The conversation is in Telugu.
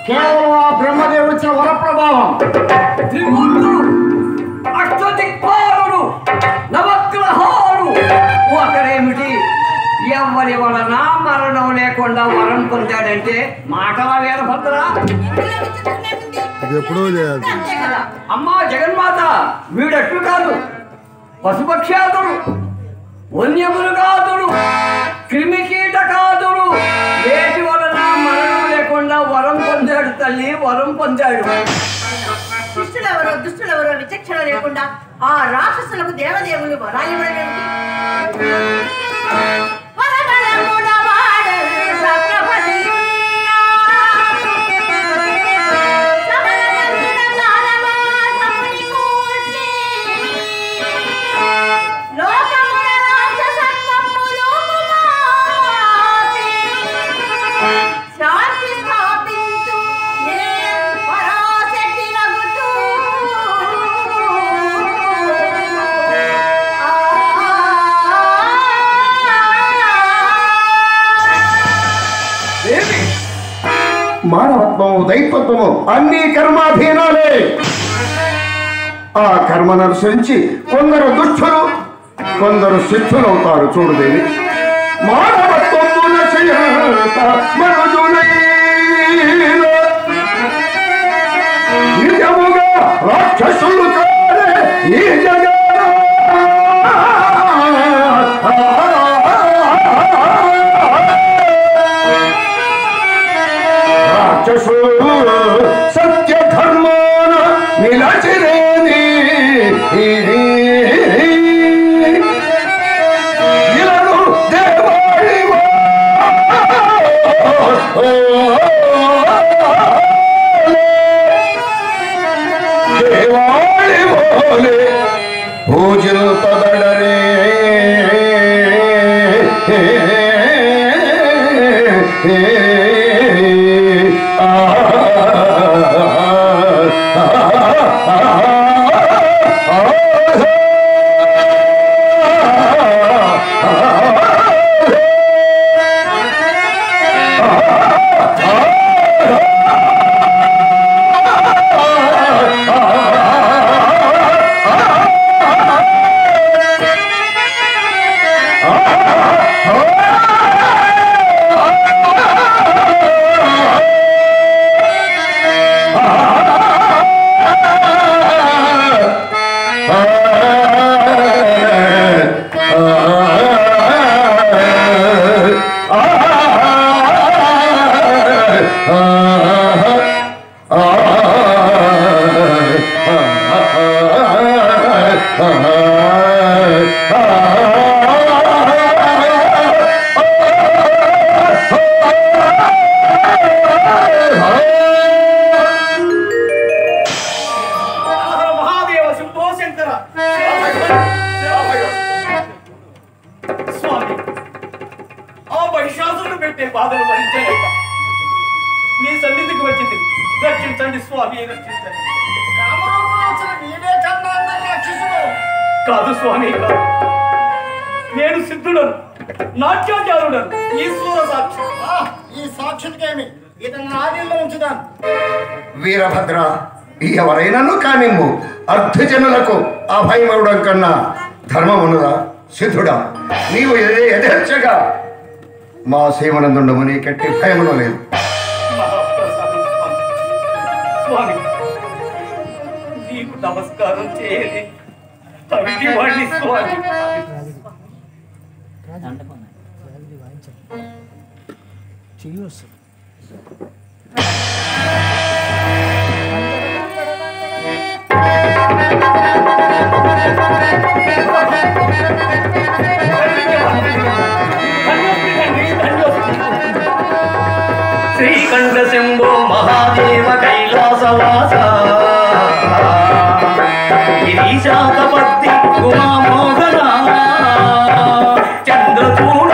కేవలం ఆ బ్రహ్మదేవుడు ఇచ్చిన వర ప్రభావం. త్రిమూర్తులు, అష్టదిక్పాలుడు, నవగ్రహాలు ఒకరేమిటి? ఎవరి వలన మరణం లేకుండా వరం పొందాడంటే మాటల వీరభద్ర. అమ్మా జగన్మాత, వీడెట్లు కాదు, పశుపక్ష్యాదుడు, వన్యమృగాదుడు, క్రిమికీటకాదుడు, వేటి వలన మరణం లేకుండా వరం పొందాడు తల్లి, వరం పొందాడు. దుష్టులెవరో విచక్షణ లేకుండా ఆ రాక్షసులకు దేవదేవులు వరాలివ్వడమేమిటి? మానవత్వము, దైవత్వము అన్ని కర్మాధీనాలే. ఆ కర్మను అనుసరించి కొందరు దుష్టులు, కొందరు సిద్ధులవుతారు. చూడుదేవి, మానవత్వమున చేత నిజముగా రాక్షసులు కారే ఈ జగ సత్య ధర్మాన నిలచిరేని ఇలను దేవాళి దేవాళి బోలే పూజలు పదడరే కాదు స్వామి, నేను సిద్ధుడను, నాట్యాచారుడను, ఈశ్వర సాక్షి. ఈ సాక్షికేమి ఇతను ఆదిలో ఉంచుతాను. వీరభద్ర, ఎవరైనాను కానిమ్ము, అర్ధజనులకు అభయమవడం కన్నా ధర్మమునురా. సిద్ధుడా, నీవు యథేచ్ఛగా మా సేవనందుండము, నీకెట్టి భయమును లేదు. స్వామి, నీకు నమస్కారం చేయలే వాడిని స్వామి. చెయ్యి శ్రీకంఠ శంభో మహాదేవ కైలాసవాస గిరీశాతపత్తి ఉమామోహన చంద్రచూడ